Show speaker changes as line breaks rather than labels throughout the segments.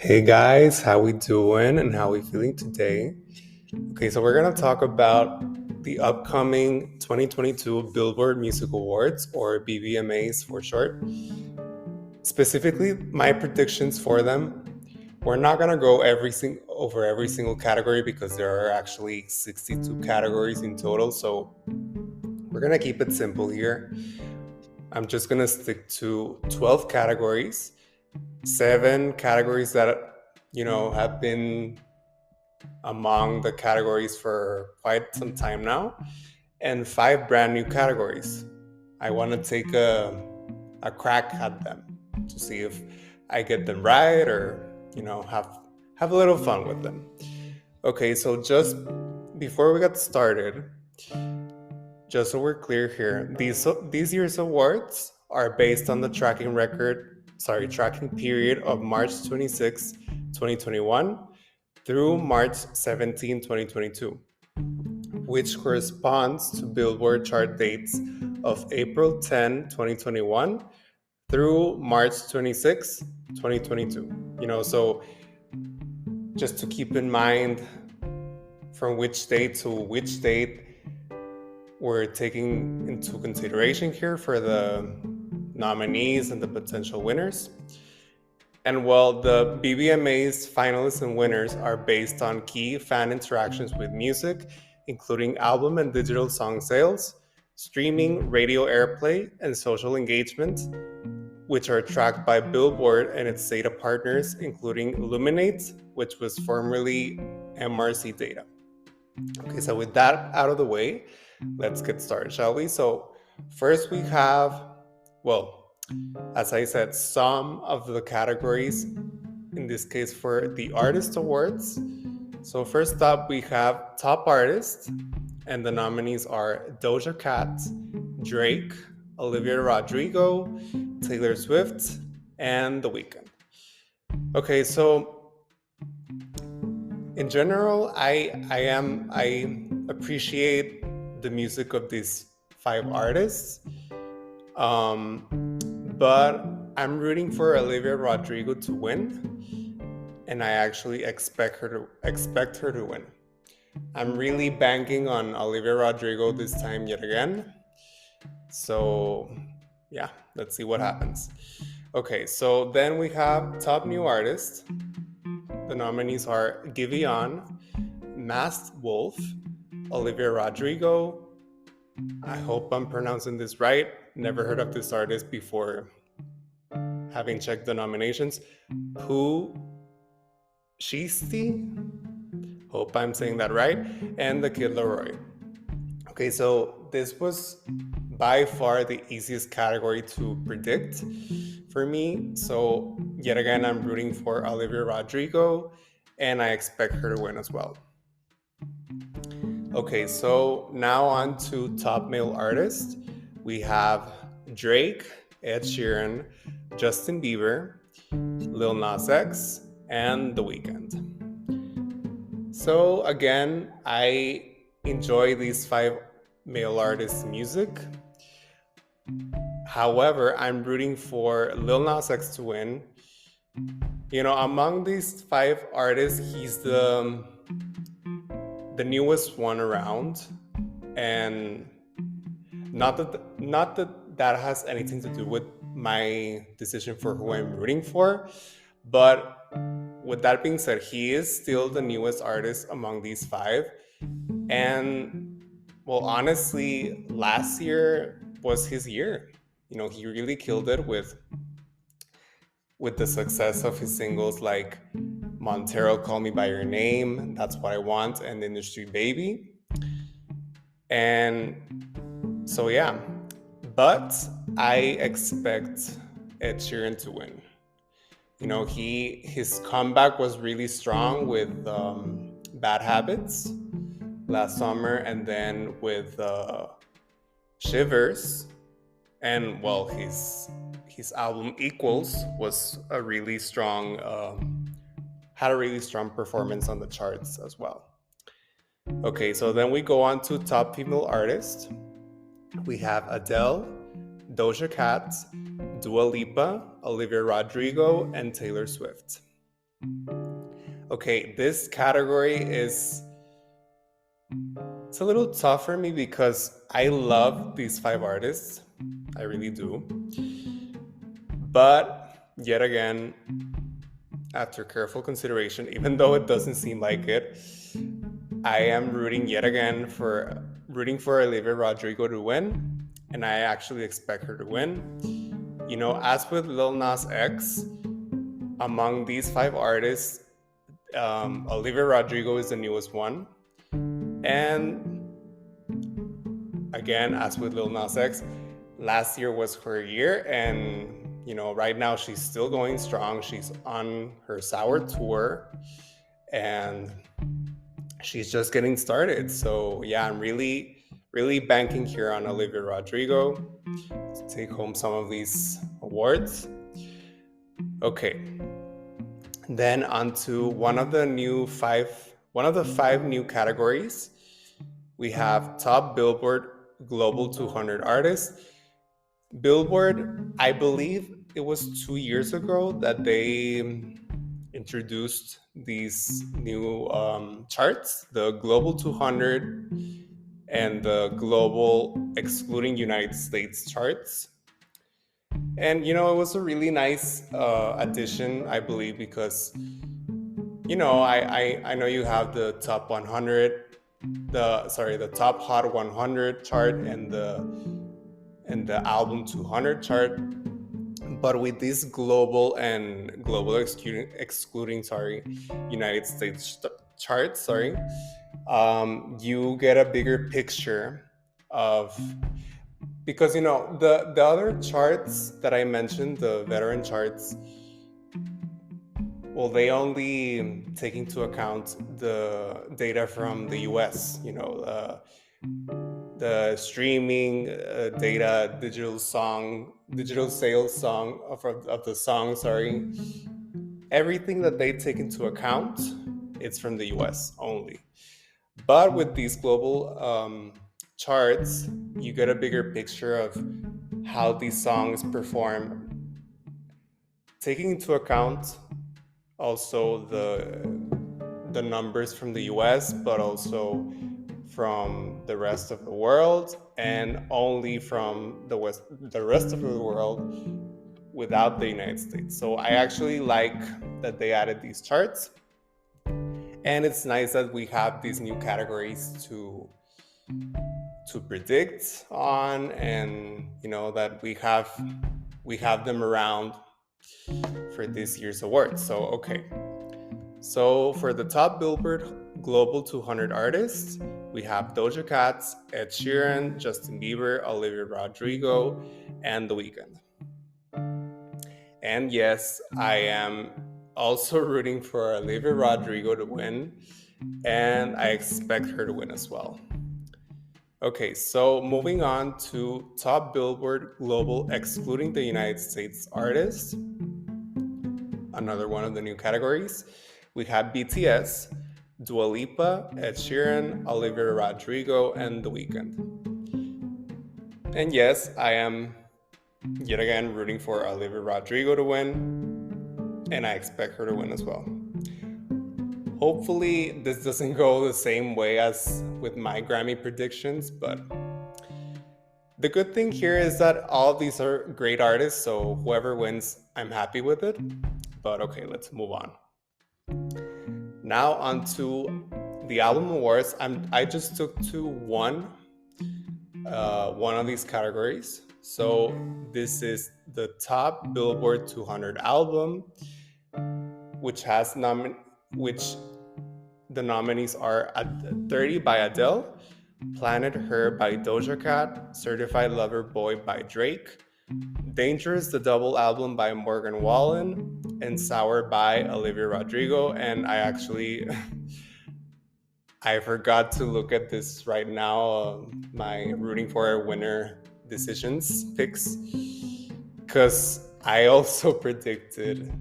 Hey guys, how we doing and how we feeling today? Okay, so we're gonna talk about the upcoming 2022 Billboard Music Awards, or BBMAs for short. Specifically, my predictions for them. We're not gonna go over every single category because there are actually 62 categories in total. So we're gonna keep it simple here. I'm just gonna stick to 12 categories, 7 categories that have been among the categories for quite some time now, and 5 brand new categories. I want to take a crack at them to see if I get them right, or have a little fun with them. Okay, so just before we get started, just so we're clear here, these year's awards are based on the tracking period of March 26, 2021 through March 17, 2022, which corresponds to Billboard chart dates of April 10, 2021 through March 26, 2022. So just to keep in mind from which date to which date we're taking into consideration here for the nominees and the potential winners. And while the BBMA's finalists and winners are based on key fan interactions with music, including album and digital song sales, streaming, radio airplay, and social engagement, which are tracked by Billboard and its data partners, including Illuminate, which was formerly MRC Data. Okay, so with that out of the way, let's get started, shall we? So first we have, as I said, some of the categories, in this case for the Artist Awards. So first up, we have Top Artist, and the nominees are Doja Cat, Drake, Olivia Rodrigo, Taylor Swift, and The Weeknd. Okay, so in general, I appreciate the music of these 5 artists, but I'm rooting for Olivia Rodrigo to win, and I actually expect her to win. I'm really banking on Olivia Rodrigo this time yet again. So yeah, let's see what happens. Okay, so then we have Top New Artist. The nominees are Giveon, Masked Wolf, Olivia Rodrigo. I hope I'm pronouncing this right. Never heard of this artist before having checked the nominations. Pooh Shiesty. Hope I'm saying that right. And the Kid Laroi. Okay, so this was by far the easiest category to predict for me. So yet again, I'm rooting for Olivia Rodrigo, and I expect her to win as well. Okay, so now on to Top Male Artist. We have Drake, Ed Sheeran, Justin Bieber, Lil Nas X, and The Weeknd. So again, I enjoy these 5 male artists' music. However, I'm rooting for Lil Nas X to win. Among these 5 artists, he's the newest one around, and not that has anything to do with my decision for who I'm rooting for, but with that being said, he is still the newest artist among these 5, and honestly, last year was his year. He really killed it with the success of his singles like Montero, Call Me By Your Name, That's What I Want, and Industry Baby. And so yeah, but I expect Ed Sheeran to win. His comeback was really strong with Bad Habits last summer, and then with Shivers, and his album Equals was a really strong had a really strong performance on the charts as well. Okay, so then we go on to Top Female Artist. We have Adele, Doja Cat, Dua Lipa, Olivia Rodrigo, and Taylor Swift. Okay, this category it's a little tough for me because I love these 5 artists. I really do. But yet again, after careful consideration, even though it doesn't seem like it, I am rooting for Olivia Rodrigo to win, and I actually expect her to win. You know, as with Lil Nas X, among these 5 artists, Olivia Rodrigo is the newest one, and again, as with Lil Nas X, last year was her year, and you know, right now she's still going strong. She's on her Sour tour, and she's just getting started. So yeah, I'm really, really banking here on Olivia Rodrigo to take home some of these awards. Okay, then on to one of the 5 new categories. We have Top Billboard Global 200 Artists. Billboard, I believe it was 2 years ago that they introduced these new charts, the Global 200 and the Global excluding United States charts. And, you know, it was a really nice addition, I believe, because, you know, I know you have the top 100, the top hot 100 chart and the album 200 chart. But with this global excluding United States charts, you get a bigger picture of, because you know the other charts that I mentioned, the veteran charts, well, they only take into account the data from the US, you know, the streaming data, digital sales song of the song, everything that they take into account, it's from the US only. But with these global charts, you get a bigger picture of how these songs perform, taking into account also the numbers from the US, but also from the rest of the world, and only from the rest of the world without the United States. So I actually like that they added these charts, and it's nice that we have these new categories to predict on, and you know that we have them around for this year's awards. So okay, so for the top Billboard Global 200 artists, we have Doja Cat, Ed Sheeran, Justin Bieber, Olivia Rodrigo, and The Weeknd. And yes, I am also rooting for Olivia Rodrigo to win, and I expect her to win as well. Okay, so moving on to top Billboard Global excluding the United States artists, another one of the new categories. We have BTS, Dua Lipa, Ed Sheeran, Olivia Rodrigo, and The Weeknd. And yes, I am yet again rooting for Olivia Rodrigo to win, and I expect her to win as well. Hopefully this doesn't go the same way as with my Grammy predictions, but the good thing here is that all of these are great artists, so whoever wins, I'm happy with it. But okay, let's move on. Now on to the album awards. I just took to one of these categories. So this is the top Billboard 200 album, which the nominees are 30 by Adele, Planet Her by Doja Cat, Certified Lover Boy by Drake, Dangerous, the double album by Morgan Wallen, and Sour by Olivia Rodrigo. And I actually I forgot to look at this right now, my rooting for a winner decisions picks, because I also predicted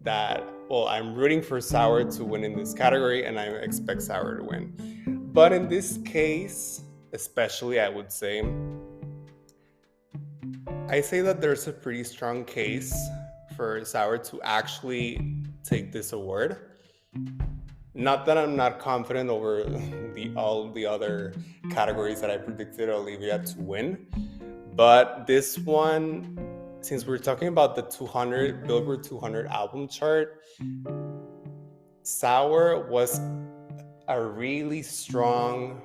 that, well, I'm rooting for Sour to win in this category, and I expect Sour to win. But in this case, especially, I would say that there's a pretty strong case for Sour to actually take this award. Not that I'm not confident over all the other categories that I predicted Olivia to win, but this one, since we're talking about the 200 Billboard 200 album chart, Sour was a really strong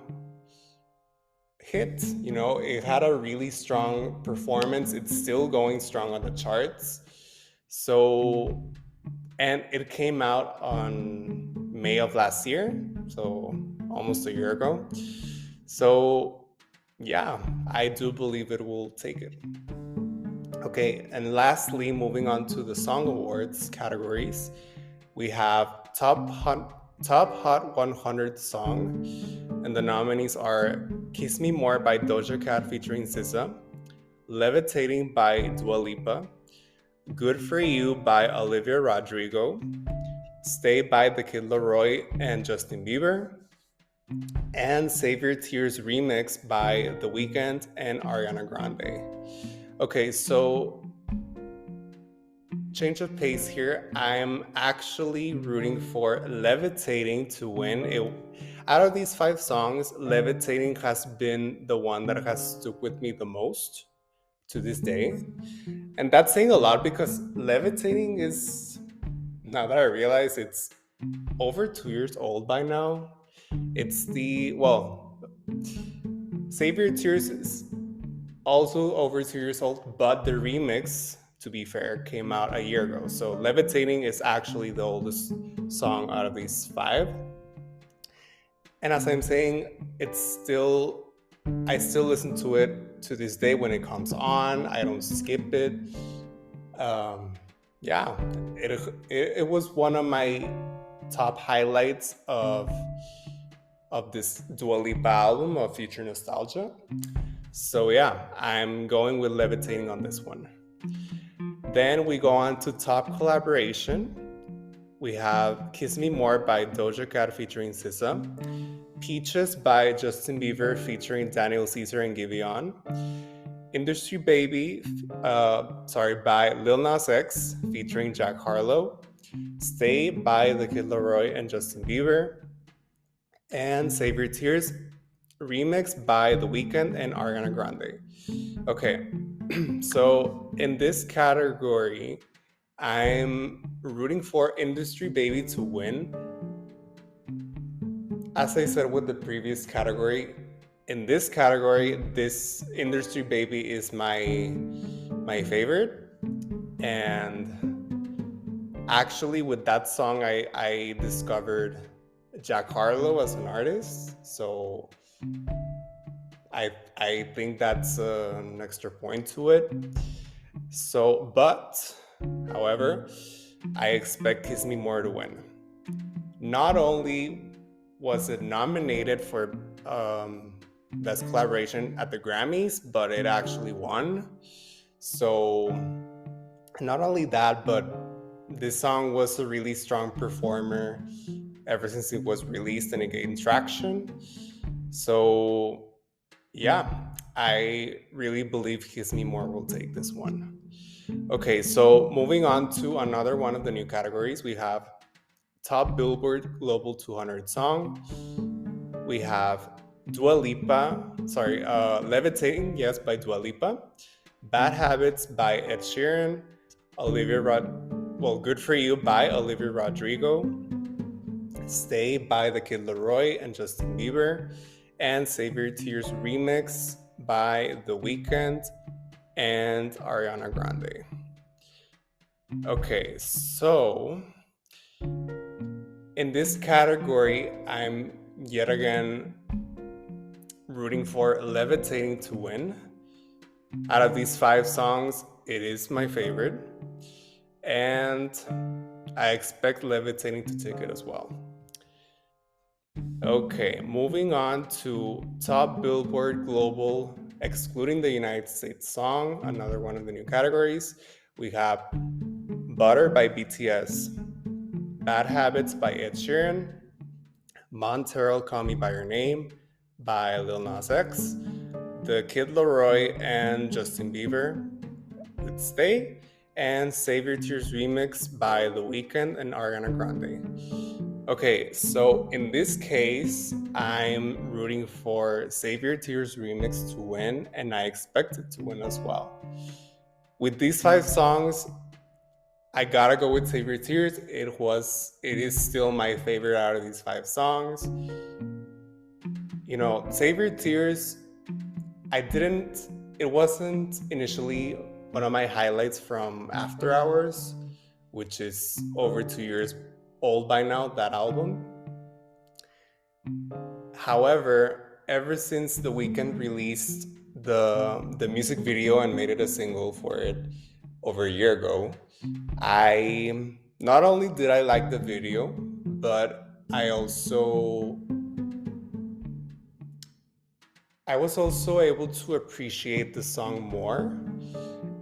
hit. It had a really strong performance. It's still going strong on the charts. So, and it came out on May of last year, so almost a year ago. So, yeah, I do believe it will take it. Okay, and lastly, moving on to the Song Awards categories, we have Top Hot 100 Song, and the nominees are Kiss Me More by Doja Cat featuring SZA, Levitating by Dua Lipa, Good For You by Olivia Rodrigo, Stay by The Kid Laroi and Justin Bieber, and Save Your Tears remix by The Weeknd and Ariana Grande. Okay, so change of pace here. I'm actually rooting for Levitating to win. Out of these 5 songs, Levitating has been the one that has stuck with me the most to this day. And that's saying a lot because Levitating is, now that I realize, it's over 2 years old by now. It's Save Your Tears is also over 2 years old, but the remix, to be fair, came out a year ago. So Levitating is actually the oldest song out of these 5. And as I'm saying, I still listen to it to this day when it comes on. I don't skip it. It was one of my top highlights of this Dua Lipa album of Future Nostalgia. So yeah, I'm going with Levitating on this one. Then we go on to top collaboration. We have Kiss Me More by Doja Cat featuring SZA, Peaches by Justin Bieber featuring Daniel Caesar and Giveon, Industry Baby by Lil Nas X featuring Jack Harlow, Stay by The Kid Laroi and Justin Bieber, and Save Your Tears remix by The Weeknd and Ariana Grande. Okay, so in this category, I'm rooting for Industry Baby to win. As I said with the previous category, in this category, this Industry Baby is my favorite. And actually with that song, I discovered Jack Harlow as an artist. So I think that's an extra point to it. So, however, I expect Kiss Me More to win. Not only was it nominated for Best Collaboration at the Grammys, but it actually won. So, not only that, but this song was a really strong performer ever since it was released and it gained traction. So, yeah, I really believe Kiss Me More will take this one. Okay, so moving on to another one of the new categories, we have Top Billboard Global 200 Song. We have Levitating, yes, by Dua Lipa, Bad Habits by Ed Sheeran, Good For You by Olivia Rodrigo, Stay by The Kid Laroi and Justin Bieber, and Save Your Tears remix by The Weeknd and Ariana Grande. Okay, so in this category, I'm yet again rooting for Levitating to win. Out of these 5 songs, it is my favorite, and I expect Levitating to take it as well. Okay, moving on to Top Billboard Global, excluding the United States song, another one of the new categories. We have Butter by BTS, Bad Habits by Ed Sheeran, Montero Call Me By Your Name by Lil Nas X, The Kid Laroi and Justin Bieber with Stay, and Save Your Tears remix by The Weeknd and Ariana Grande. Okay, so in this case, I'm rooting for Save Your Tears remix to win, and I expect it to win as well. With these 5 songs, I gotta go with Save Your Tears. It is still my favorite out of these 5 songs. You know, Save Your Tears, it wasn't initially one of my highlights from After Hours, which is over 2 years old by now, that album. However, ever since The Weeknd released the music video and made it a single for it over a year ago, I not only did I like the video, but I was also able to appreciate the song more.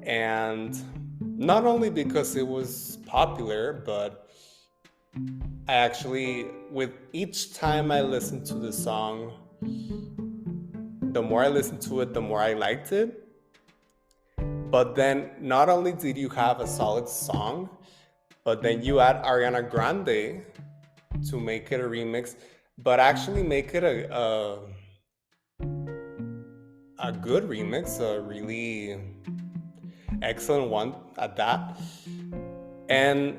And not only because it was popular, but I actually, with each time I listened to the song, the more I listened to it, the more I liked it. But then not only did you have a solid song, but then you add Ariana Grande to make it a remix, but actually make it a good remix, a really excellent one at that. And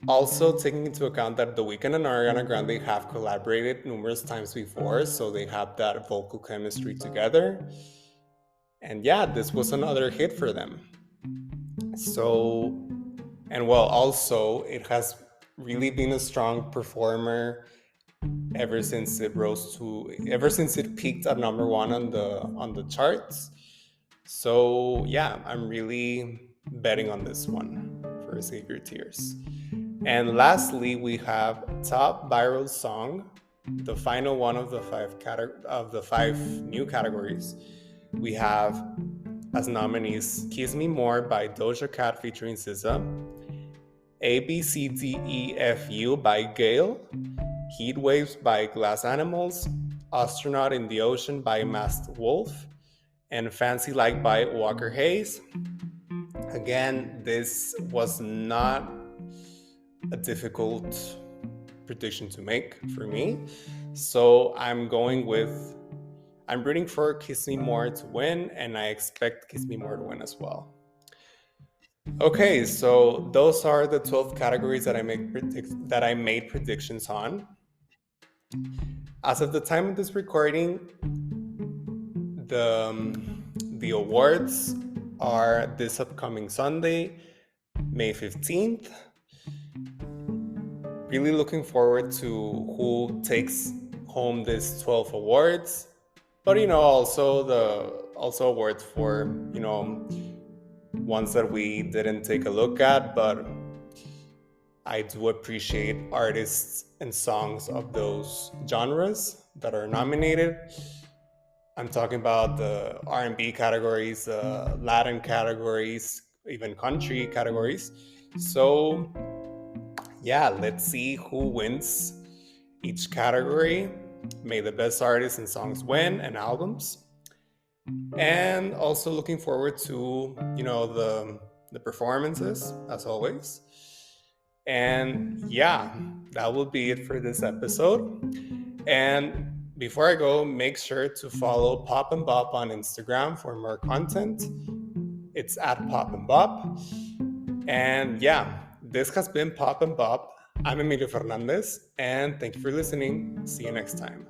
also taking into account that The Weeknd and Ariana Grande have collaborated numerous times before, so they have that vocal chemistry together. And yeah, this was another hit for them. So, and well, also it has really been a strong performer ever since it peaked at number 1 on the charts. So yeah, I'm really betting on this one for Save Your Tears. And lastly, we have Top Viral Song, the final one of the 5 new categories. We have as nominees Kiss Me More by Doja Cat featuring SZA, ABCDEFU by Gale, Heat Waves by Glass Animals, Astronaut in the Ocean by Masked Wolf, and Fancy Like by Walker Hayes. Again, this was not a difficult prediction to make for me. So I'm rooting for Kiss Me More to win, and I expect Kiss Me More to win as well. Okay, so those are the 12 categories that I made predictions on. As of the time of this recording, the awards are this upcoming Sunday, May 15th. Really looking forward to who takes home this 12 awards, but also awards for ones that we didn't take a look at, but I do appreciate artists and songs of those genres that are nominated. I'm talking about the R&B categories, Latin categories, even country categories. So yeah, let's see who wins each category. May the best artists and songs win, and albums. And also looking forward to the performances as always. And yeah, that will be it for this episode. And before I go, make sure to follow Pop and Bop on Instagram for more content. It's at Pop and Bop. And yeah, this has been Pop and Bop. I'm Emilio Fernandez, and thank you for listening. See you next time.